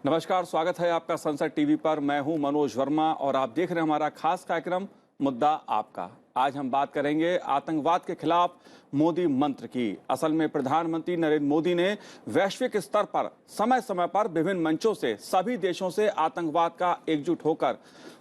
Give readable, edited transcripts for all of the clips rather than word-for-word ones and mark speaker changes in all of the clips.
Speaker 1: नमस्कार, स्वागत है आपका संसद टीवी पर। मैं हूं मनोज वर्मा और आप देख रहे हैं हमारा खास कार्यक्रम मुद्दा आपका। आज हम बात करेंगे आतंकवाद के खिलाफ मोदी मंत्र की। असल में प्रधानमंत्री नरेंद्र मोदी ने वैश्विक स्तर पर समय समय पर विभिन्न मंचों से सभी देशों से आतंकवाद का एकजुट होकर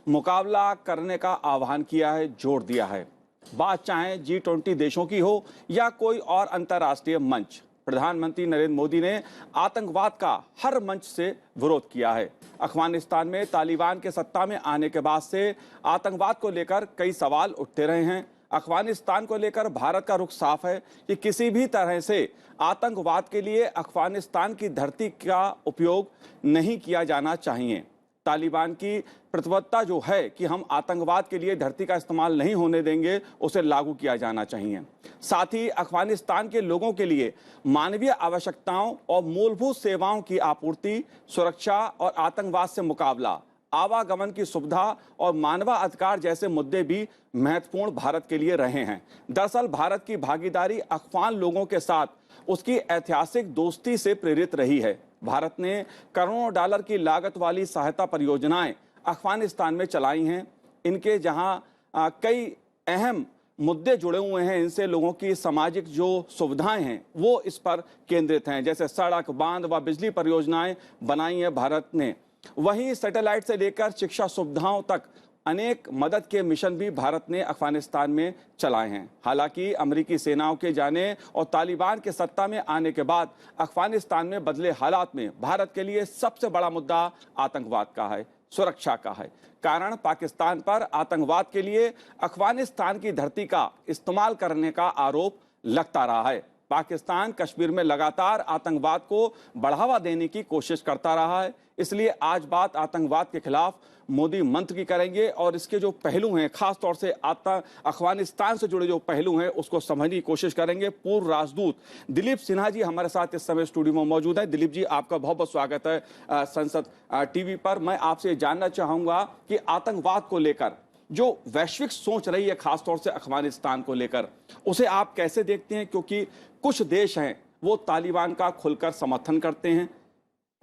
Speaker 1: मुकाबला करने का आह्वान किया है, जोर दिया है। बात चाहे G20 देशों की हो या कोई और अंतर्राष्ट्रीय मंच, प्रधानमंत्री नरेंद्र मोदी ने आतंकवाद का हर मंच से विरोध किया है। अफगानिस्तान में तालिबान के सत्ता में आने के बाद से आतंकवाद को लेकर कई सवाल उठते रहे हैं। अफगानिस्तान को लेकर भारत का रुख साफ है कि किसी भी तरह से आतंकवाद के लिए अफगानिस्तान की धरती का उपयोग नहीं किया जाना चाहिए। तालिबान की प्रतिबद्धता जो है कि हम आतंकवाद के लिए धरती का इस्तेमाल नहीं होने देंगे, उसे लागू किया जाना चाहिए। साथ ही अफगानिस्तान के लोगों के लिए मानवीय आवश्यकताओं और मूलभूत सेवाओं की आपूर्ति, सुरक्षा और आतंकवाद से मुकाबला, आवागमन की सुविधा और मानवाधिकार जैसे मुद्दे भी महत्वपूर्ण भारत के लिए रहे हैं। दरअसल भारत की भागीदारी अफगान लोगों के साथ उसकी ऐतिहासिक दोस्ती से प्रेरित रही है। भारत ने करोड़ों डॉलर की लागत वाली सहायता परियोजनाएं अफगानिस्तान में चलाई हैं। इनके जहां कई अहम मुद्दे जुड़े हुए हैं, इनसे लोगों की सामाजिक जो सुविधाएं हैं वो इस पर केंद्रित हैं, जैसे सड़क, बांध व बिजली परियोजनाएं बनाई है भारत ने। वहीं सैटेलाइट से लेकर शिक्षा सुविधाओं तक अनेक मदद के मिशन भी भारत ने अफगानिस्तान में चलाए हैं। हालांकि अमेरिकी सेनाओं के जाने और तालिबान के सत्ता में आने के बाद अफगानिस्तान में बदले हालात में भारत के लिए सबसे बड़ा मुद्दा आतंकवाद का है, सुरक्षा का है। कारण पाकिस्तान पर आतंकवाद के लिए अफगानिस्तान की धरती का इस्तेमाल करने का आरोप लगता रहा है। पाकिस्तान कश्मीर में लगातार आतंकवाद को बढ़ावा देने की कोशिश करता रहा है। इसलिए आज बात आतंकवाद के खिलाफ मोदी मंत्र की करेंगे और इसके जो पहलू हैं, खास तौर से अफगानिस्तान से जुड़े जो पहलू हैं उसको समझने की कोशिश करेंगे। पूर्व राजदूत दिलीप सिन्हा जी हमारे साथ इस समय स्टूडियो में मौजूद हैं। दिलीप जी, आपका बहुत बहुत स्वागत है संसद टीवी पर। मैं आपसे जानना चाहूंगा कि आतंकवाद को लेकर जो वैश्विक सोच रही है, खासतौर से अफगानिस्तान को लेकर, उसे आप कैसे देखते हैं? क्योंकि कुछ देश हैं वो तालिबान का खुलकर समर्थन करते हैं,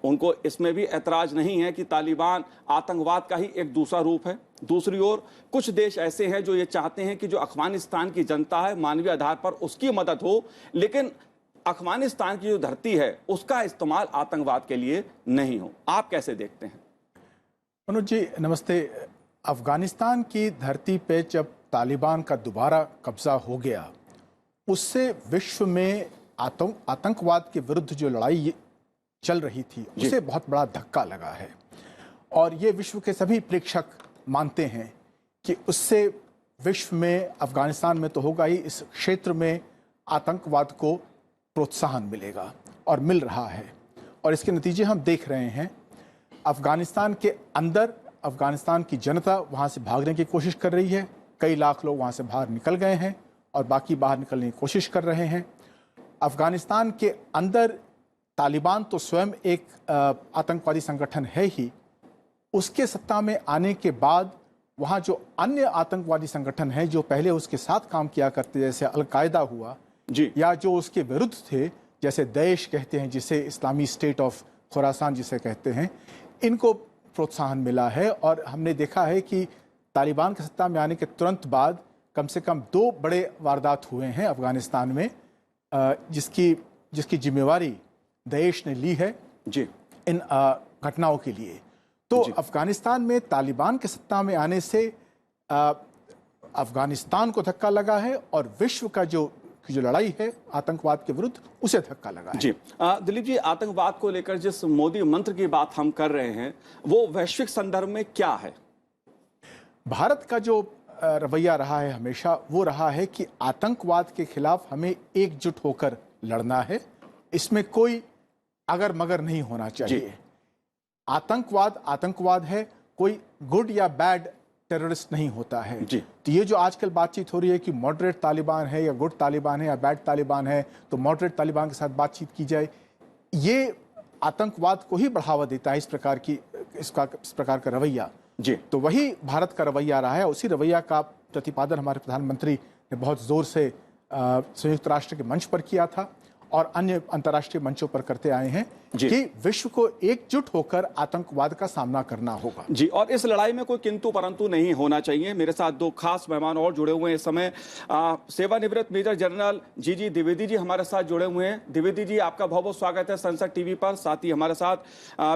Speaker 1: उनको इसमें भी ऐतराज नहीं है कि तालिबान आतंकवाद का ही एक दूसरा रूप है। दूसरी ओर कुछ देश ऐसे हैं जो ये चाहते हैं कि जो अफगानिस्तान की जनता है मानवीय आधार पर उसकी मदद हो, लेकिन अफगानिस्तान की जो धरती है उसका इस्तेमाल आतंकवाद के लिए नहीं हो। आप कैसे देखते हैं?
Speaker 2: मनोज जी नमस्ते। अफगानिस्तान की धरती पे जब तालिबान का दोबारा कब्जा हो गया, उससे विश्व में आतंकवाद के विरुद्ध जो लड़ाई चल रही थी उसे बहुत बड़ा धक्का लगा है। और ये विश्व के सभी प्रेक्षक मानते हैं कि उससे विश्व में, अफगानिस्तान में तो होगा ही, इस क्षेत्र में आतंकवाद को प्रोत्साहन मिलेगा और मिल रहा है। और इसके नतीजे हम देख रहे हैं। अफगानिस्तान के अंदर अफगानिस्तान की जनता वहाँ से भागने की कोशिश कर रही है। कई लाख लोग वहाँ से बाहर निकल गए हैं और बाकी बाहर निकलने की कोशिश कर रहे हैं। अफगानिस्तान के अंदर तालिबान तो स्वयं एक आतंकवादी संगठन है ही, उसके सत्ता में आने के बाद वहाँ जो अन्य आतंकवादी संगठन हैं जो पहले उसके साथ काम किया करते, जैसे अलकायदा हुआ जी, या जो उसके विरुद्ध थे, जैसे दैश कहते हैं जिसे, इस्लामी स्टेट ऑफ खुरासान जिसे कहते हैं, इनको प्रोत्साहन मिला है। और हमने देखा है कि तालिबान के सत्ता में आने के तुरंत बाद कम से कम 2 बड़े वारदात हुए हैं अफगानिस्तान में, जिसकी जिम्मेवारी दैश ने ली है जी इन घटनाओं के लिए। तो अफगानिस्तान में तालिबान के सत्ता में आने से अफगानिस्तान को धक्का लगा है और विश्व का जो लड़ाई है आतंकवाद के विरुद्ध उसे धक्का लगा है।
Speaker 1: जी दिलीप जी, आतंकवाद को लेकर जिस मोदी मंत्र की बात हम कर रहे हैं वो वैश्विक संदर्भ में क्या है?
Speaker 2: भारत का जो रवैया रहा है हमेशा वो रहा है कि आतंकवाद के खिलाफ हमें एकजुट होकर लड़ना है। इसमें कोई अगर मगर नहीं होना चाहिए। आतंकवाद है, कोई गुड या बैड टेररिस्ट नहीं होता है जी। तो ये जो आजकल बातचीत हो रही है कि मॉडरेट तालिबान है या गुड तालिबान है या बैड तालिबान है, तो मॉडरेट तालिबान के साथ बातचीत की जाए, ये आतंकवाद को ही बढ़ावा देता है। इस प्रकार का रवैया जी, तो वही भारत का रवैया रहा है। उसी रवैया का प्रतिपादन हमारे प्रधानमंत्री ने बहुत जोर से संयुक्त राष्ट्र के मंच पर किया था और अन्य अंतर्राष्ट्रीय मंचों पर करते आए हैं कि विश्व को एकजुट होकर आतंकवाद का सामना करना होगा।
Speaker 1: जी, और इस लड़ाई में कोई किंतु परंतु नहीं होना चाहिए। मेरे साथ दो खास मेहमान और जुड़े हुए हैं इस समय। सेवानिवृत्त मेजर जनरल जी द्विवेदी जी हमारे साथ जुड़े हुए हैं। द्विवेदी जी, आपका बहुत बहुत स्वागत है संसद टीवी पर। साथ ही हमारे साथ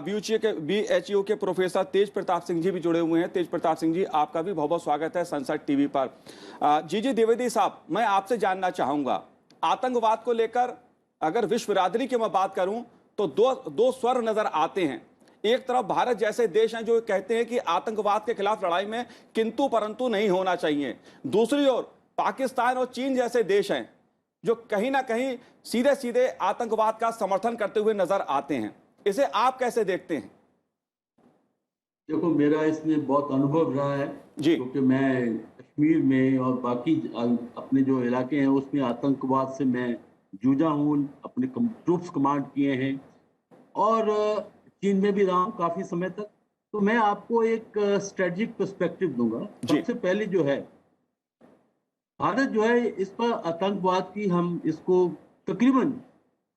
Speaker 1: BHU के प्रोफेसर तेज प्रताप सिंह जी भी जुड़े हुए हैं। तेज प्रताप सिंह जी, आपका भी बहुत बहुत स्वागत है संसद टीवी पर। जी द्विवेदी साहब, मैं आपसे जानना चाहूंगा, आतंकवाद को लेकर अगर विश्व बिरादरी की मैं बात करूं तो दो स्वर नजर आते हैं। एक तरफ भारत जैसे देश हैं जो कहते हैं कि आतंकवाद के खिलाफ लड़ाई में किंतु परंतु नहीं होना चाहिए। दूसरी ओर पाकिस्तान और चीन जैसे देश हैं जो कहीं ना कहीं सीधे सीधे आतंकवाद का समर्थन करते हुए नजर आते हैं। इसे आप कैसे देखते हैं?
Speaker 3: देखो, मेरा इसमें बहुत अनुभव रहा है
Speaker 1: जी,
Speaker 3: क्योंकि मैं कश्मीर में और बाकी अपने जो इलाके हैं उसमें आतंकवाद से मैं जूझा हूँ, अपने ट्रूप्स कमांड किए हैं और चीन में भी रहा हूँ काफी समय तक। तो मैं आपको एक स्ट्रेटजिक पर्सपेक्टिव दूंगा। सबसे पहले जो है, भारत जो है इस पर आतंकवाद की हम इसको तकरीबन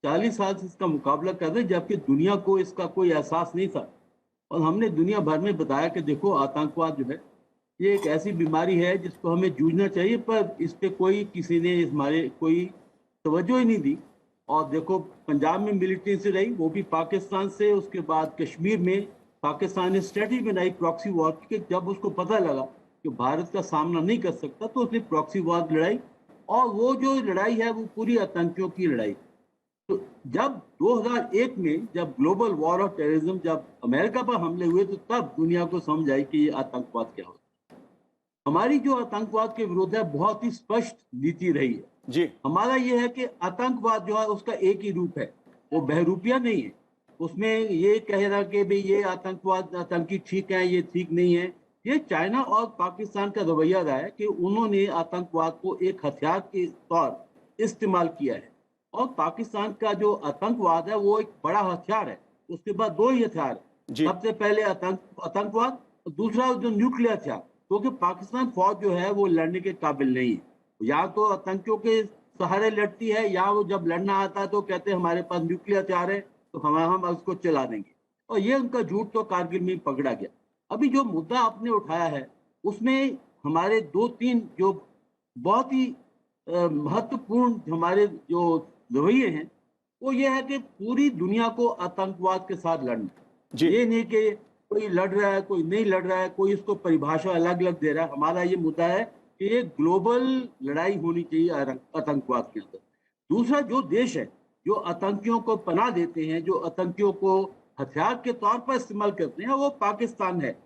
Speaker 3: 40 साल से इसका मुकाबला कर रहे हैं, जबकि दुनिया को इसका कोई एहसास नहीं था। और हमने दुनिया भर में बताया कि देखो, आतंकवाद जो है ये एक ऐसी बीमारी है जिसको हमें जूझना चाहिए, पर इस पे कोई किसी ने हमारे कोई तवज्जो ही नहीं दी। और देखो, पंजाब में मिलिट्री से रही, वो भी पाकिस्तान से। उसके बाद कश्मीर में पाकिस्तान ने स्ट्रेटजी बनाई प्रॉक्सी वॉर की, जब उसको पता लगा कि भारत का सामना नहीं कर सकता तो उसने प्रॉक्सी वॉर लड़ाई। और वो जो लड़ाई है वो पूरी आतंकियों की लड़ाई। तो जब 2001 में जब ग्लोबल वॉर ऑफ टेररिज्म, जब अमेरिका पर हमले हुए, तो तब दुनिया को समझ आई कि ये आतंकवाद क्या होता है। हमारी जो आतंकवाद के विरुद्ध है बहुत ही स्पष्ट नीति रही है
Speaker 1: जी।
Speaker 3: हमारा ये है कि आतंकवाद जो है उसका एक ही रूप है, वो बहरूपिया नहीं है। उसमें ये कह रहा कि भाई ये आतंकवाद आतंकी ठीक है, ये ठीक नहीं है। ये चाइना और पाकिस्तान का रवैया रहा है कि उन्होंने आतंकवाद को एक हथियार के तौर इस्तेमाल किया है। और पाकिस्तान का जो आतंकवाद है वो एक बड़ा हथियार है। उसके बाद दो ही हथियार है, सबसे पहले आतंकवाद, दूसरा जो न्यूक्लियर हथियार। क्योंकि पाकिस्तान फौज जो है वो लड़ने के काबिल नहीं है, या तो आतंकियों के सहारे लड़ती है, या वो जब लड़ना आता है तो कहते हैं हमारे पास न्यूक्लियर हथियार है तो हम उसको चला देंगे। और ये उनका झूठ तो कारगिल में पकड़ा गया। अभी जो मुद्दा आपने उठाया है उसमें हमारे दो तीन जो बहुत ही महत्वपूर्ण हमारे जो रवैये हैं वो ये है कि पूरी दुनिया को आतंकवाद के साथ लड़ना। ये नहीं कि कोई लड़ रहा है कोई नहीं लड़ रहा है, कोई इसको परिभाषा अलग अलग दे रहा है। हमारा ये मुद्दा है कि ये ग्लोबल लड़ाई होनी चाहिए आतंकवाद के अंदर। दूसरा, जो देश है जो आतंकियों को पनाह देते हैं, जो आतंकियों को हथियार के तौर पर इस्तेमाल करते हैं, वो पाकिस्तान है।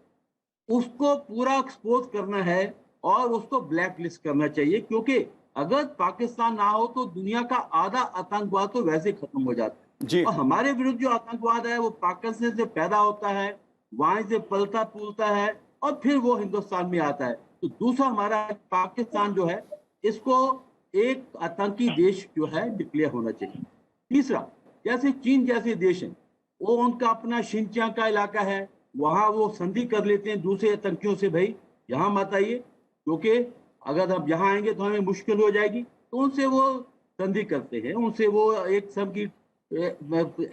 Speaker 3: उसको पूरा एक्सपोज करना है और उसको ब्लैक लिस्ट करना चाहिए, क्योंकि अगर पाकिस्तान ना हो तो दुनिया का आधा आतंकवाद तो वैसे खत्म हो जाता है। और हमारे विरुद्ध जो आतंकवाद है वो पाकिस्तान से पैदा होता है, वहां से पलता फूलता है और फिर वो हिंदुस्तान में आता है। तो दूसरा, हमारा पाकिस्तान जो है इसको एक आतंकी देश जो है डिक्लेयर होना चाहिए। तीसरा, जैसे चीन जैसे देश हैं, वो उनका अपना शिनचांग का इलाका है, वहां वो संधि कर लेते हैं दूसरे आतंकियों से, भाई यहाँ मत आइए क्योंकि अगर आप यहाँ आएंगे तो हमें मुश्किल हो जाएगी। तो उनसे वो संधि करते हैं, उनसे वो एक सब की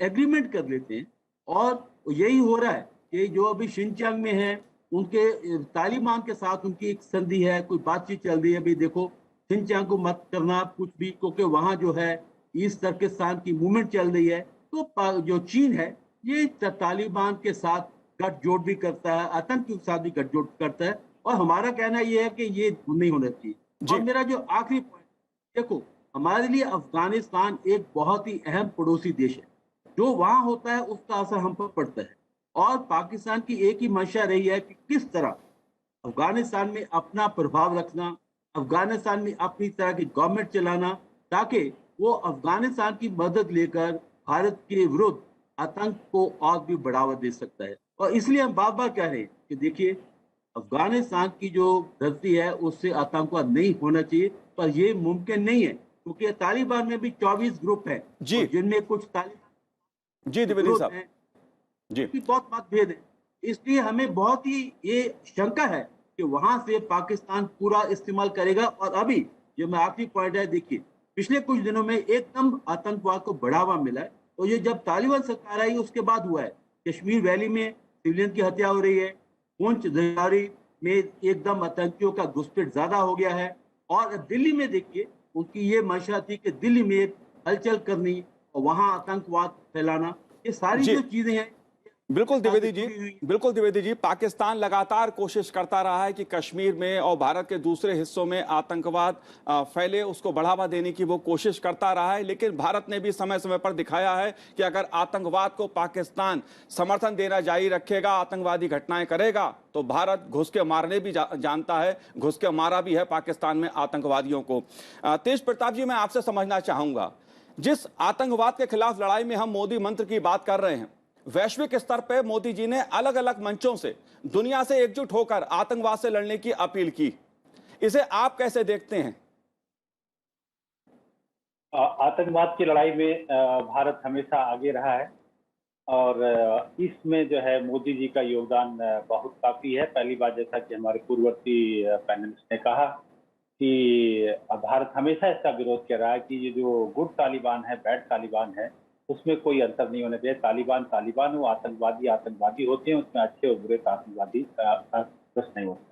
Speaker 3: एग्रीमेंट कर लेते हैं। और यही हो रहा है कि जो अभी शिनचांग में है उनके तालिबान के साथ उनकी एक संधि है, कोई बातचीत चल रही है, भाई देखो शिनचांग को मत करना कुछ भी, क्योंकि वहां जो है ईस्ट तुर्किस्तान की मूवमेंट चल रही है। तो जो चीन है ये तालिबान के साथ गठजोड़ भी करता है, आतंकियों के साथ भी गठजोड़ करता है। और हमारा कहना ये है कि ये नहीं होना चाहिए। और मेरा जो आखिरी पॉइंट, देखो हमारे लिए अफगानिस्तान एक बहुत ही अहम पड़ोसी देश है। जो वहां होता है उसका असर हम पर पड़ता है। और पाकिस्तान की एक ही मंशा रही है कि किस तरह अफगानिस्तान में अपना प्रभाव रखना, अफगानिस्तान में अपनी तरह की गवर्नमेंट चलाना, ताकि वो अफगानिस्तान की मदद लेकर भारत के विरुद्ध आतंक को और भी बढ़ावा दे सकता है। और इसलिए हम बार बार कह रहे हैं कि देखिए, अफगानिस्तान की जो धरती है उससे आतंकवाद नहीं होना चाहिए, पर यह मुमकिन नहीं है क्योंकि तालिबान में भी 24 ग्रुप है जिनमें कुछ तालिबान
Speaker 1: द्विवेदी
Speaker 3: है की बहुत मतभेद है। इसलिए हमें बहुत ही ये शंका है कि वहां से पाकिस्तान पूरा इस्तेमाल करेगा। और अभी जो मैं आखिरी पॉइंट है, देखिए पिछले कुछ दिनों में एकदम आतंकवाद को बढ़ावा मिला है। तो ये जब तालिबान सरकार आई उसके बाद हुआ है। कश्मीर वैली में सिविलियन की हत्या हो रही है, पुंछ दरियारी में एकदम आतंकियों का घुसपैठ ज्यादा हो गया है। और दिल्ली में देखिए, उनकी ये मंशा थी कि दिल्ली में एक हलचल करनी और वहां आतंकवाद फैलाना। ये सारी
Speaker 1: जी
Speaker 3: जो चीजें हैं
Speaker 1: बिल्कुल द्विवेदी जी,
Speaker 3: जुड़ी हुई हैं।
Speaker 1: बिल्कुल द्विवेदी जी, पाकिस्तान लगातार कोशिश करता रहा है कि कश्मीर में और भारत के दूसरे हिस्सों में आतंकवाद फैले, उसको बढ़ावा देने की वो कोशिश करता रहा है। लेकिन भारत ने भी समय समय पर दिखाया है कि अगर आतंकवाद को पाकिस्तान समर्थन देना जारी रखेगा, आतंकवादी घटनाएं करेगा, तो भारत घुस के मारने भी जानता है, घुस के मारा भी है पाकिस्तान में आतंकवादियों को। तेज प्रताप जी, मैं आपसे समझना चाहूंगा, जिस आतंकवाद के खिलाफ लड़ाई में हम मोदी मंत्र की बात कर रहे हैं, वैश्विक स्तर पर मोदी जी ने अलग अलग मंचों से दुनिया से एकजुट होकर आतंकवाद से लड़ने की अपील की। इसे आप कैसे देखते हैं?
Speaker 4: आतंकवाद की लड़ाई में भारत हमेशा आगे रहा है और इसमें जो है मोदी जी का योगदान बहुत काफी है। पहली बात, जैसा कि हमारे पूर्ववर्ती पैनलिस्ट ने कहा कि भारत हमेशा इसका विरोध कर रहा है कि ये जो गुड तालिबान है, बैड तालिबान है, उसमें कोई अंतर नहीं होना चाहिए। तालिबान तालिबान हो, आतंकवादी आतंकवादी होते हैं, उसमें अच्छे और बुरे आतंकवादी प्रश्न नहीं होते।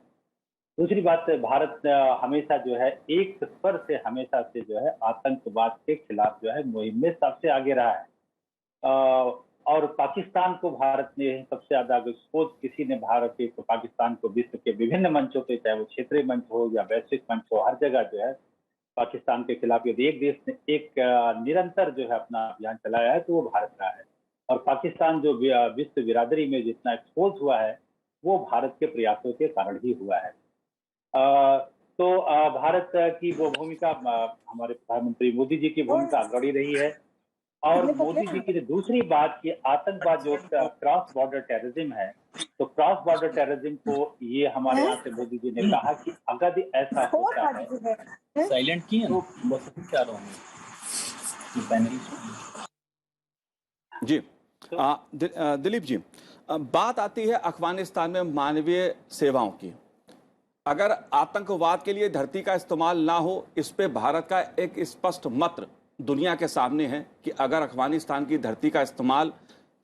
Speaker 4: दूसरी बात, भारत हमेशा जो है एक स्वर से हमेशा से जो है आतंकवाद के खिलाफ जो है मुहिम में सबसे आगे रहा है। और पाकिस्तान को भारत ने सबसे ज्यादा एक्सपोज, किसी ने भारत के पाकिस्तान को विश्व के विभिन्न मंचों पे, चाहे वो क्षेत्रीय मंच हो या वैश्विक मंच हो, हर जगह जो है पाकिस्तान के खिलाफ यदि एक देश ने एक निरंतर जो है अपना अभियान चलाया है तो वो भारत रहा है। और पाकिस्तान जो विश्व बिरादरी में जितना एक्सपोज हुआ है वो भारत के प्रयासों के कारण ही हुआ है। तो भारत की वो भूमिका, हमारे प्रधानमंत्री मोदी जी की भूमिका अग्रणी रही है। और मोदी जी की दूसरी बात कि आतंकवाद जो क्रॉस बॉर्डर टेररिज्म है, तो क्रॉस बॉर्डर टेररिज्म को ये हमारे यहाँ से मोदी जी ने कहा कि अगर ऐसा होता है
Speaker 5: साइलेंट किए
Speaker 4: तो
Speaker 5: क्या रहा
Speaker 1: जी दिलीप जी, बात आती है अफगानिस्तान में मानवीय सेवाओं की। अगर आतंकवाद के लिए धरती का इस्तेमाल ना हो, इस पे भारत का एक स्पष्ट मत दुनिया के सामने है कि अगर अफगानिस्तान की धरती का इस्तेमाल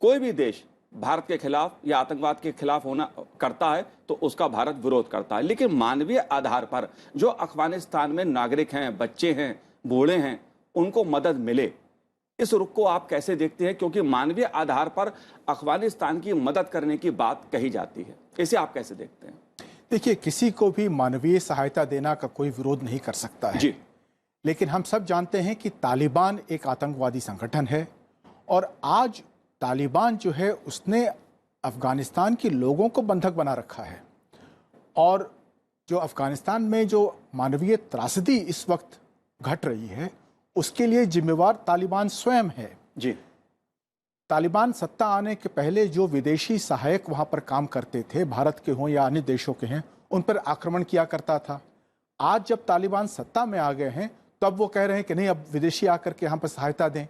Speaker 1: कोई भी देश भारत के खिलाफ या आतंकवाद के खिलाफ होना करता है तो उसका भारत विरोध करता है। लेकिन मानवीय आधार पर जो अफगानिस्तान में नागरिक हैं, बच्चे हैं, बूढ़े हैं, उनको मदद मिले, इस रुख को आप कैसे देखते हैं? क्योंकि मानवीय आधार पर अफगानिस्तान की मदद करने की बात कही जाती है, इसे आप कैसे देखते हैं?
Speaker 2: देखिए, किसी को भी मानवीय सहायता देना का कोई विरोध नहीं कर सकता है जी। लेकिन हम सब जानते हैं कि तालिबान एक आतंकवादी संगठन है और आज तालिबान जो है उसने अफगानिस्तान के लोगों को बंधक बना रखा है। और जो अफगानिस्तान में जो मानवीय त्रासदी इस वक्त घट रही है उसके लिए जिम्मेवार तालिबान स्वयं है जी। तालिबान सत्ता आने के पहले जो विदेशी सहायक वहां पर काम करते थे, भारत के हों या अन्य देशों के हैं, उन पर आक्रमण किया करता था। आज जब तालिबान सत्ता में आ गए हैं तब वो कह रहे हैं कि नहीं, अब विदेशी आकर के यहाँ पर सहायता दें।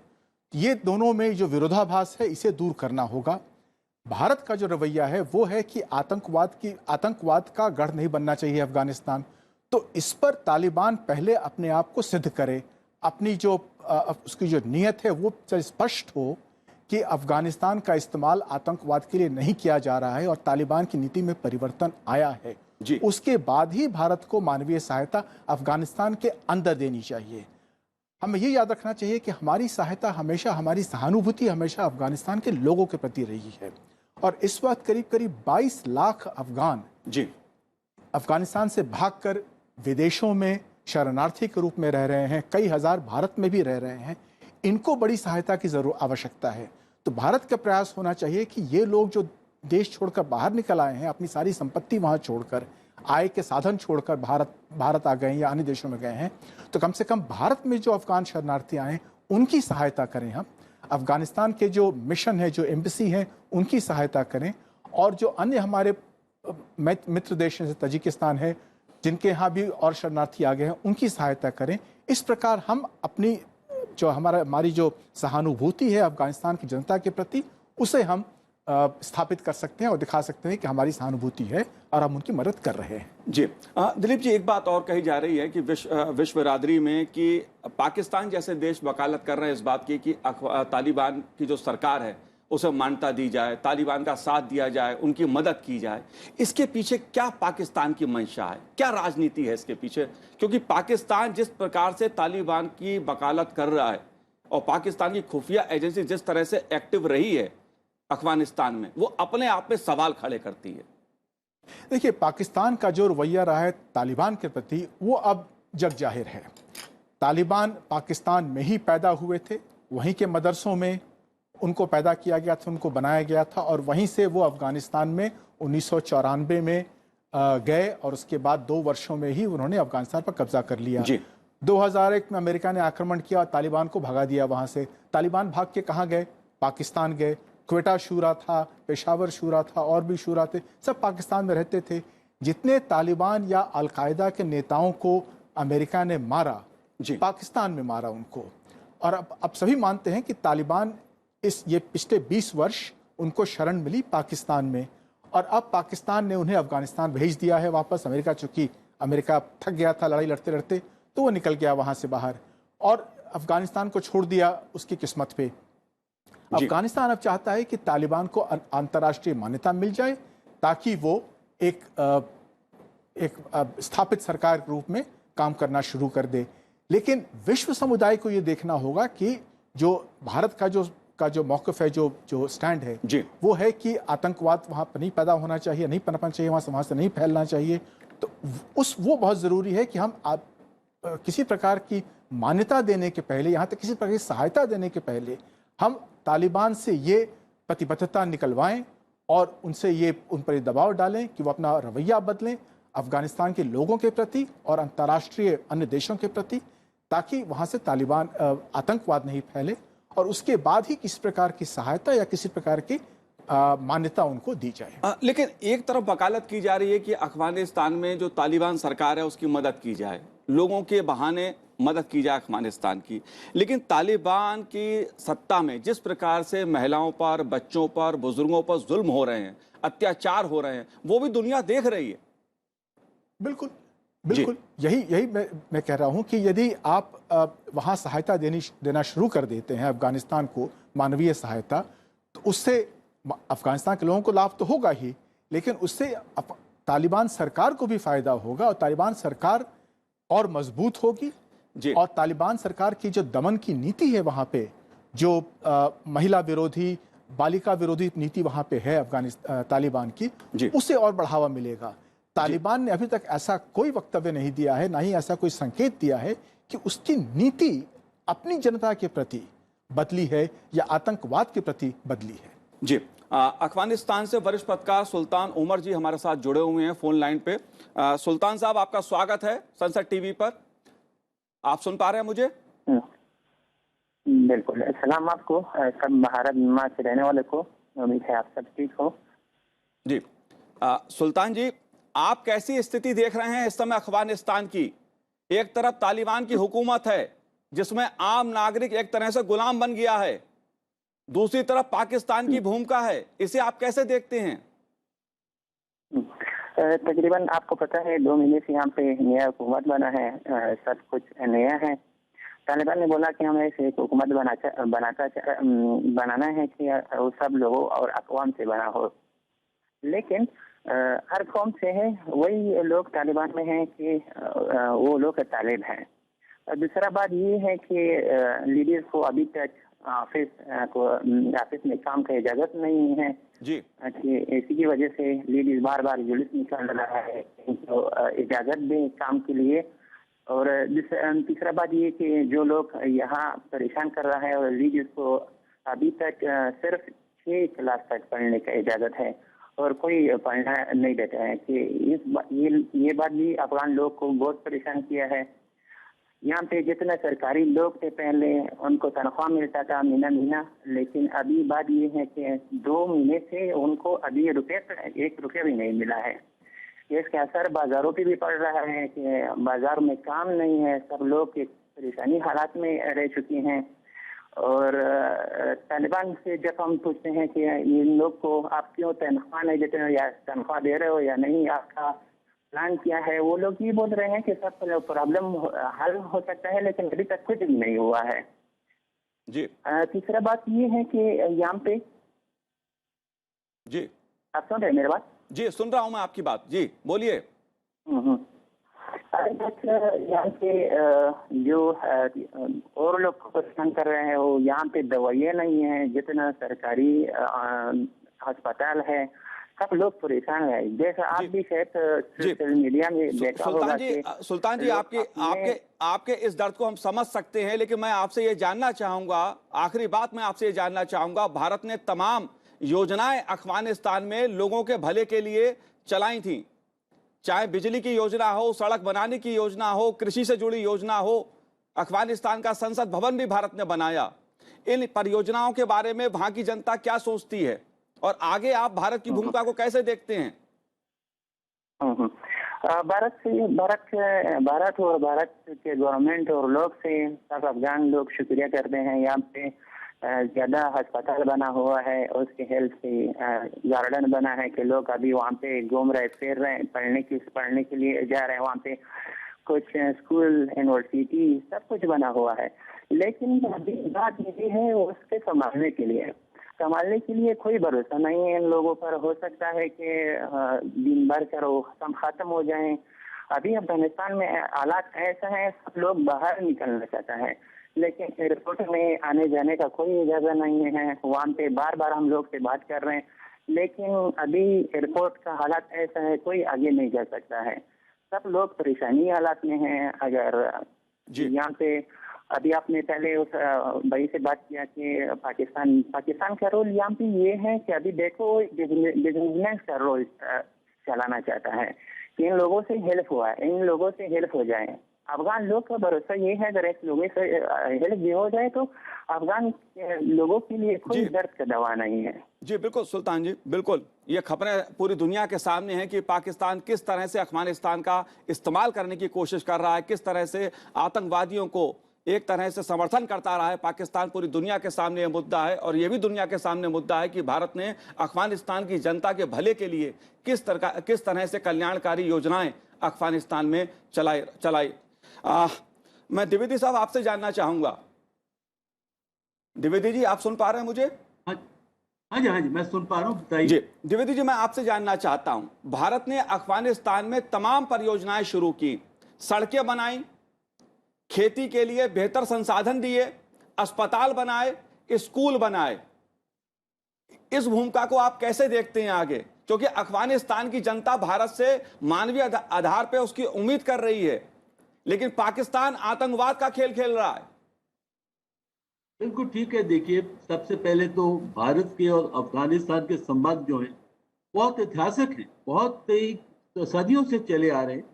Speaker 2: ये दोनों में जो विरोधाभास है इसे दूर करना होगा। भारत का जो रवैया है वो है कि आतंकवाद का गढ़ नहीं बनना चाहिए अफगानिस्तान। तो इस पर तालिबान पहले अपने आप को सिद्ध करे, अपनी जो उसकी जो नीयत है वो स्पष्ट हो कि अफगानिस्तान का इस्तेमाल आतंकवाद के लिए नहीं किया जा रहा है और तालिबान की नीति में परिवर्तन आया है जी। उसके बाद ही भारत को मानवीय सहायता अफगानिस्तान के अंदर देनी चाहिए। हमें ये याद रखना चाहिए कि हमारी सहायता हमेशा, हमारी सहानुभूति हमेशा अफगानिस्तान के लोगों के प्रति रही है। और इस वक्त करीब करीब 22 लाख अफगान जी अफगानिस्तान से भागकर विदेशों में शरणार्थी के रूप में रह रहे हैं, कई हजार भारत में भी रह रहे हैं। इनको बड़ी सहायता की आवश्यकता है। तो भारत का प्रयास होना चाहिए कि ये लोग जो देश छोड़कर बाहर निकल आए हैं, अपनी सारी संपत्ति वहां छोड़कर, आय के साधन छोड़कर भारत आ गए हैं या अन्य देशों में गए हैं, तो कम से कम भारत में जो अफगान शरणार्थी आए उनकी सहायता करें। हम अफगानिस्तान के जो मिशन है, जो एम्बेसी है, उनकी सहायता करें। और जो अन्य हमारे मित्र देश जैसे तजिकिस्तान है, जिनके यहाँ भी और शरणार्थी आ गए हैं, उनकी सहायता करें। इस प्रकार हम अपनी जो हमारी जो सहानुभूति है अफगानिस्तान की जनता के प्रति, उसे हम स्थापित कर सकते हैं और दिखा सकते हैं कि हमारी सहानुभूति है और हम उनकी मदद कर रहे हैं।
Speaker 1: जी दिलीप जी, एक बात और कही जा रही है कि विश्व बिरादरी में कि पाकिस्तान जैसे देश वकालत कर रहे हैं इस बात की कि तालिबान की जो सरकार है उसे मान्यता दी जाए, तालिबान का साथ दिया जाए, उनकी मदद की जाए। इसके पीछे क्या पाकिस्तान की मंशा है, क्या राजनीति है इसके पीछे? क्योंकि पाकिस्तान जिस प्रकार से तालिबान की वकालत कर रहा है और पाकिस्तान की खुफिया एजेंसी जिस तरह से एक्टिव रही है अफगानिस्तान में, वो अपने आप में सवाल खड़े करती है।
Speaker 2: देखिए, पाकिस्तान का जो रवैया रहा है तालिबान के प्रति वो अब जग जाहिर है। तालिबान पाकिस्तान में ही पैदा हुए थे, वहीं के मदरसों में उनको पैदा किया गया था, उनको बनाया गया था और वहीं से वो अफगानिस्तान में 1994 में गए और उसके बाद 2 वर्षों में ही उन्होंने अफगानिस्तान पर कब्जा कर लिया। 2001 में अमेरिका ने आक्रमण किया और तालिबान को भगा दिया वहां से। तालिबान भाग के कहाँ गए? पाकिस्तान गए। क्वेटा शूरा था, पेशावर शूरा था और भी शूरा थे, सब पाकिस्तान में रहते थे। जितने तालिबान या अलकायदा के नेताओं को अमेरिका ने मारा, पाकिस्तान में मारा उनको। और अब सभी मानते हैं कि तालिबान ये पिछले 20 वर्ष उनको शरण मिली पाकिस्तान में और अब पाकिस्तान ने उन्हें अफगानिस्तान भेज दिया है वापस। अमेरिका, चूंकि अमेरिका थक गया था लड़ाई लड़ते लड़ते, तो वो निकल गया वहां से बाहर और अफगानिस्तान को छोड़ दिया उसकी किस्मत पे। अफगानिस्तान अब चाहता है कि तालिबान को अंतर्राष्ट्रीय मान्यता मिल जाए ताकि वो एक स्थापित सरकार के रूप में काम करना शुरू कर दे। लेकिन विश्व समुदाय को ये देखना होगा कि जो भारत का जो मौक़िफ़ है, जो स्टैंड है, वो है कि आतंकवाद वहाँ पर नहीं पैदा होना चाहिए, नहीं पनपना चाहिए, वहाँ से नहीं फैलना चाहिए। तो वो बहुत ज़रूरी है कि हम किसी प्रकार की मान्यता देने के पहले, यहाँ तक किसी प्रकार की सहायता देने के पहले, हम तालिबान से ये प्रतिबद्धता निकलवाएं और उनसे उन पर दबाव डालें कि वो अपना रवैया बदलें अफगानिस्तान के लोगों के प्रति और अंतर्राष्ट्रीय अन्य देशों के प्रति, ताकि वहाँ से तालिबान आतंकवाद नहीं फैले और उसके बाद ही किसी प्रकार की सहायता या किसी प्रकार की मान्यता उनको दी जाए।
Speaker 1: लेकिन एक तरफ वकालत की जा रही है कि अफगानिस्तान में जो तालिबान सरकार है उसकी मदद की जाए, लोगों के बहाने मदद की जाए अफगानिस्तान की। लेकिन तालिबान की सत्ता में जिस प्रकार से महिलाओं पर, बच्चों पर, बुजुर्गों पर जुल्म हो रहे हैं, अत्याचार हो रहे हैं, वो भी दुनिया देख रही है।
Speaker 2: बिल्कुल बिल्कुल, यही मैं कह रहा हूं कि यदि आप वहां सहायता देना शुरू कर देते हैं अफगानिस्तान को, मानवीय सहायता, तो उससे अफगानिस्तान के लोगों को लाभ तो होगा ही, लेकिन उससे तालिबान सरकार को भी फायदा होगा और तालिबान सरकार और मजबूत होगी। और तालिबान सरकार की जो दमन की नीति है वहां पे, जो महिला विरोधी, बालिका विरोधी नीति वहां पे है तालिबान की, उसे और बढ़ावा मिलेगा। तालिबान ने अभी तक ऐसा कोई वक्तव्य नहीं दिया है, ना ही ऐसा कोई संकेत दिया है कि उसकी नीति अपनी जनता के प्रति बदली है या आतंकवाद के प्रति बदली है।
Speaker 1: अफगानिस्तान से वरिष्ठ पत्रकार सुल्तान उमर जी हमारे साथ जुड़े हुए हैं फोन लाइन पे। सुल्तान साहब, आपका स्वागत है संसद टीवी पर। आप सुन पा रहे हैं मुझे?
Speaker 5: बिल्कुल, सलाम आपको, सब भारत माँ से रहने वाले को, उम्मीद है आप सब ठीक हो।
Speaker 1: जी सुल्तान जी, आप कैसी स्थिति देख रहे हैं इस समय अफगानिस्तान की? एक तरफ तालिबान की हुकूमत है जिसमें आम नागरिक एक तरह से गुलाम बन गया है, दूसरी तरफ पाकिस्तान की भूमिका है, इसे आप कैसे देखते हैं?
Speaker 5: तकरीबन आपको पता है 2 महीने से यहाँ पे नया हुकूमत बना है, सब कुछ नया है। तालिबान ने बोला कि हमें एक हुकूमत बनाना है कि वो सब लोगों और अक़वाम से बना हो, लेकिन हर कौम से है, वही लोग तालिबान में हैं कि वो लोग तालिब हैं। और दूसरा बात ये है कि लीडर्स को अभी तक ऑफिस में काम की इजाज़त नहीं है
Speaker 1: जी,
Speaker 5: कि इसी की वजह से लीडर्स बार बार जुलूस निकाल रहा है तो इजाज़त दें काम के लिए। और तीसरा बात ये कि जो लोग यहाँ परेशान कर रहा है और लीडर्स को अभी तक सिर्फ 6 क्लास तक पढ़ने का इजाज़त है और कोई पढ़ना नहीं देता है कि ये बात भी अफगान लोग को बहुत परेशान किया है। यहाँ पे जितने सरकारी लोग थे पहले उनको तनख्वाह मिलता था महीना, लेकिन अभी बात ये है कि 2 महीने से उनको अभी 1 रुपया भी नहीं मिला है। इसका असर बाजारों पे भी पड़ रहा है कि बाजार में काम नहीं है, सब लोग एक परेशानी हालात में रह चुके हैं। और तालिबान से जब हम पूछते हैं कि इन लोग को आप क्यों तनख्वाह नहीं देते हो या तनख्वाह दे रहे हो या नहीं, आपका प्लान क्या है, वो लोग ये बोल रहे हैं कि सब प्रॉब्लम हल हो सकता है, लेकिन अभी तक कुछ भी नहीं हुआ है।
Speaker 1: जी
Speaker 5: तीसरा बात ये है कि यहाँ पे
Speaker 1: जी
Speaker 5: आप सुन रहे हैं मेरी बात?
Speaker 1: जी, सुन रहा हूं मैं आपकी बात, जी बोलिए।
Speaker 5: अरे बस यहाँ पे जो और लोग को परेशान कर रहे हैं, वो यहाँ पे दवाइयाँ नहीं है, जितना सरकारी अस्पताल है, सब लोग परेशान है। जैसा आप भी शायद सोशल मीडिया में देखा होगा कि
Speaker 1: सुल्तान जी, आपके इस दर्द को हम समझ सकते हैं, लेकिन मैं आपसे ये जानना चाहूंगा, आखिरी बात मैं आपसे ये जानना चाहूंगा, भारत ने तमाम योजनाएं अफगानिस्तान में लोगों के भले के लिए चलाई थी, चाहे बिजली की योजना हो, सड़क बनाने की योजना हो, कृषि से जुड़ी योजना हो। अफगानिस्तान का संसद भवन भी भारत ने बनाया। इन परियोजनाओं के बारे में वहां की जनता क्या सोचती है और आगे आप भारत की भूमिका को कैसे देखते हैं?
Speaker 5: भारत और भारत के गवर्नमेंट और लोग से सब अफगान लोग शुक्रिया करते हैं। यहाँ पे ज्यादा अस्पताल बना हुआ है और उसके हेल्थ से गार्डन बना है कि लोग अभी वहाँ पे घूम रहे, फिर रहे, पढ़ने के लिए जा रहे हैं। वहाँ पे कुछ स्कूल, यूनिवर्सिटी, सब कुछ बना हुआ है। लेकिन अभी बात ये है उसके संभालने के लिए कोई भरोसा नहीं है इन लोगों पर। हो सकता है कि दिन भर करो सब खत्म हो जाए। अभी अफगानिस्तान में हालात ऐसा है, सब लोग बाहर निकलना चाहता है, लेकिन एयरपोर्ट में आने जाने का कोई इजाजत नहीं है। वहाँ पे बार बार हम लोग से बात कर रहे हैं, लेकिन अभी एयरपोर्ट का हालात ऐसा है, कोई आगे नहीं जा सकता है। सब लोग परेशानी हालात में हैं। अगर यहाँ पे अभी आपने पहले उस भाई से बात किया कि पाकिस्तान का रोल यहाँ पे ये है कि अभी देखो बिजनेस का रोल चलाना चाहता है कि इन लोगों से हेल्प हो जाए। अफगान लोग का भरोसा ये है, अगर ऐसे लोगों से हेल्प भी हो जाए तो अफगान लोगों के लिए कोई दर्द का दवा नहीं है।
Speaker 1: जी बिल्कुल सुल्तान जी, बिल्कुल। ये खबरें पूरी दुनिया के सामने हैं कि पाकिस्तान किस तरह से अफगानिस्तान का इस्तेमाल करने की कोशिश कर रहा है, किस तरह से आतंकवादियों को एक तरह से समर्थन करता रहा है। पाकिस्तान पूरी दुनिया के सामने ये मुद्दा है, और ये भी दुनिया के सामने मुद्दा है कि भारत ने अफगानिस्तान की जनता के भले के लिए किस तरह से कल्याणकारी योजनाएं अफगानिस्तान में चलाई। मैं द्विवेदी साहब आपसे जानना चाहूंगा। द्विवेदी जी, आप सुन पा रहे हैं मुझे?
Speaker 3: हाँ जी, मैं सुन पा रहा हूँ, बताइए।
Speaker 1: जी द्विवेदी जी, मैं आपसे जानना चाहता हूं, भारत ने अफगानिस्तान में तमाम परियोजनाएं शुरू की, सड़कें बनाई, खेती के लिए बेहतर संसाधन दिए, अस्पताल बनाए, स्कूल बनाए। इस भूमिका को आप कैसे देखते हैं आगे? क्योंकि अफगानिस्तान की जनता भारत से मानवीय आधार पर उसकी उम्मीद कर रही है, लेकिन पाकिस्तान आतंकवाद का खेल खेल रहा है।
Speaker 3: बिल्कुल ठीक है। देखिए, सबसे पहले तो भारत के और अफगानिस्तान के संबंध जो हैं बहुत ऐतिहासिक हैं, बहुत ही सदियों से चले आ रहे हैं,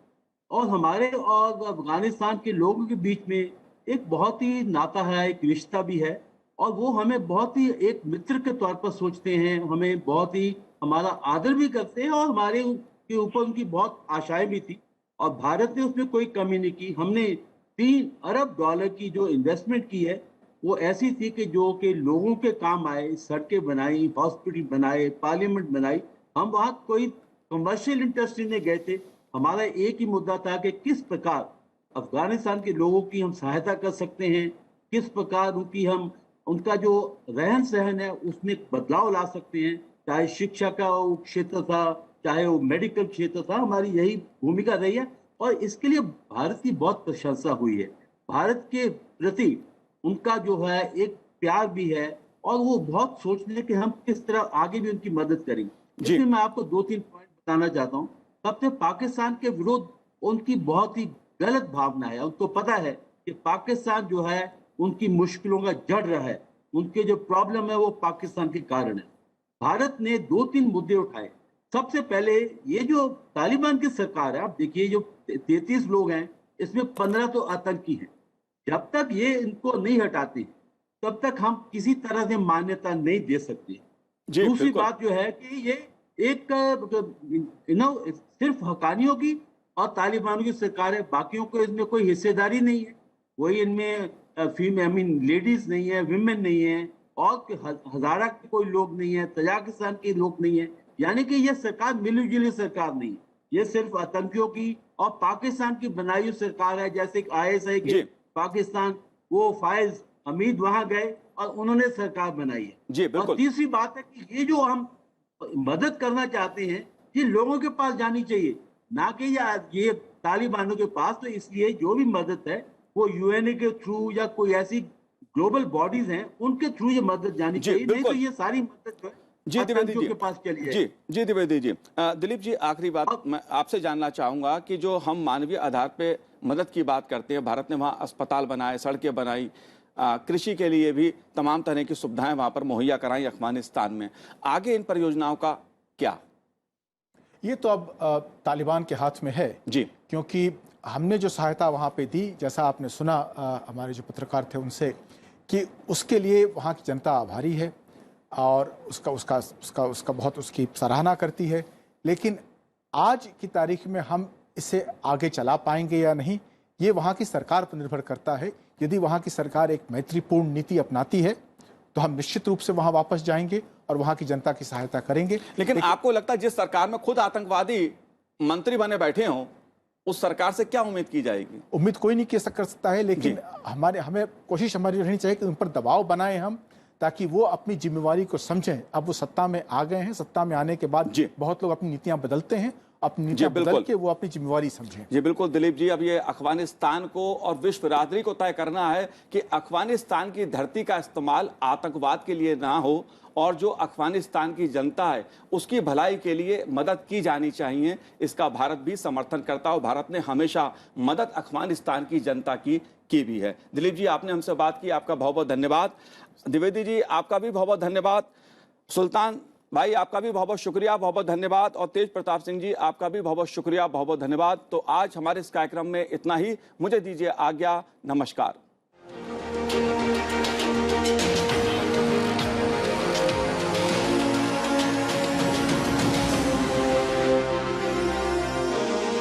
Speaker 3: और हमारे और अफगानिस्तान के लोगों के बीच में एक बहुत ही नाता है, एक रिश्ता भी है, और वो हमें बहुत ही एक मित्र के तौर पर सोचते हैं, हमें बहुत ही हमारा आदर भी करते हैं, और हमारे के ऊपर उनकी बहुत आशाएं भी थी, और भारत ने उसमें कोई कमी नहीं की। हमने 3 अरब डॉलर की जो इन्वेस्टमेंट की है वो ऐसी थी कि जो कि लोगों के काम आए, सड़कें बनाई, हॉस्पिटल बनाए, पार्लियामेंट बनाई। हम वहाँ कोई कमर्शियल इंटरेस्ट नहीं गए थे। हमारा एक ही मुद्दा था कि किस प्रकार अफगानिस्तान के लोगों की हम सहायता कर सकते हैं, किस प्रकार उनका जो रहन सहन है उसमें बदलाव ला सकते हैं। चाहे शिक्षा का वो क्षेत्र था, चाहे वो मेडिकल क्षेत्र था, हमारी यही भूमिका रही है, और इसके लिए भारत की बहुत प्रशंसा हुई है। भारत के प्रति उनका जो है एक प्यार भी है, और वो बहुत सोचते हैं कि हम किस तरह आगे भी उनकी मदद करें। इसलिए मैं आपको 2-3 पॉइंट बताना चाहता हूँ। सबसे पाकिस्तान के विरुद्ध उनकी बहुत ही गलत भावना है। उनको पता है कि पाकिस्तान जो है उनकी मुश्किलों का जड़ रहा है, उनके जो प्रॉब्लम है वो पाकिस्तान के कारण है। भारत ने 2-3 मुद्दे उठाए। सबसे पहले ये जो तालिबान की सरकार है, आप देखिए जो 33 लोग हैं, इसमें 15 तो आतंकी हैं। जब तक ये इनको नहीं हटाते तब तक हम किसी तरह से मान्यता नहीं दे सकते। दूसरी बात जो है कि ये एक सिर्फ हकानियों की और तालिबानों की सरकार है, बाकियों को इसमें कोई हिस्सेदारी नहीं है। वही इनमें फीमेल आई मीन लेडीज नहीं है, विमेन नहीं है, और हजारा के कोई लोग नहीं है, तजाकिस्तान के लोग नहीं है। यानी कि ये सरकार मिली-जुली सरकार नहीं है, ये सिर्फ आतंकियों की और पाकिस्तान की बनाई हुई सरकार है। जैसे ISI के पाकिस्तान, वो फायज हमीद वहां गए और उन्होंने सरकार बनाई है।
Speaker 1: जी बिल्कुल।
Speaker 3: और तीसरी बात है कि ये जो हम मदद करना चाहते हैं, ये लोगों के पास जानी चाहिए, ना कि ये तालिबानों के पास। तो इसलिए जो भी मदद है वो UNA के थ्रू या कोई ऐसी ग्लोबल बॉडीज हैं उनके थ्रू ये मदद जानी चाहिए, नहीं तो ये सारी मदद जो है
Speaker 1: जी द्विवेदी जी
Speaker 3: के पास चली
Speaker 1: जी जी द्विवेदी जी। दिलीप जी, आखिरी बात मैं आपसे जानना चाहूंगा कि जो हम मानवीय आधार पे मदद की बात करते हैं, भारत ने वहाँ अस्पताल बनाए, सड़कें बनाई, कृषि के लिए भी तमाम तरह की सुविधाएं वहां पर मुहैया कराई अफगानिस्तान में, आगे इन परियोजनाओं का क्या?
Speaker 2: ये तो अब तालिबान के हाथ में है
Speaker 1: जी,
Speaker 2: क्योंकि हमने जो सहायता वहाँ पे दी, जैसा आपने सुना हमारे जो पत्रकार थे उनसे, कि उसके लिए वहाँ की जनता आभारी है और उसका बहुत उसकी सराहना करती है। लेकिन आज की तारीख में हम इसे आगे चला पाएंगे या नहीं, ये वहाँ की सरकार पर निर्भर करता है। यदि वहाँ की सरकार एक मैत्रीपूर्ण नीति अपनाती है तो हम निश्चित रूप से वहाँ वापस जाएंगे और वहाँ की जनता की सहायता करेंगे।
Speaker 1: लेकिन आपको लगता है जिस सरकार में खुद आतंकवादी मंत्री बने बैठे हों, उस सरकार से क्या उम्मीद की जाएगी?
Speaker 2: उम्मीद कोई नहीं कर सकता है, लेकिन हमें कोशिश हमारी रहनी चाहिए कि उन पर दबाव बनाएं हम, ताकि वो अपनी जिम्मेवारी को समझें। अब वो सत्ता में आ गए हैं, सत्ता में आने के बाद बहुत लोग अपनी नीतियां बदलते हैं, अपनी नीतियां बदल के वो अपनी जिम्मेवारी समझें।
Speaker 1: जी बिल्कुल दिलीप जी, अब ये अफगानिस्तान को और विश्व बिरादरी को तय करना है कि अफगानिस्तान की धरती का इस्तेमाल आतंकवाद के लिए ना हो और जो अफगानिस्तान की जनता है उसकी भलाई के लिए मदद की जानी चाहिए। इसका भारत भी समर्थन करता है और भारत ने हमेशा मदद अफगानिस्तान की जनता की भी है। दिलीप जी, आपने हमसे बात की, आपका बहुत बहुत धन्यवाद। द्विवेदी जी, आपका भी बहुत बहुत धन्यवाद। सुल्तान भाई, आपका भी बहुत बहुत शुक्रिया, बहुत बहुत धन्यवाद। और तेज प्रताप सिंह जी, आपका भी बहुत बहुत शुक्रिया, बहुत बहुत धन्यवाद। तो आज हमारे इस कार्यक्रम में इतना ही, मुझे दीजिए आज्ञा, नमस्कार।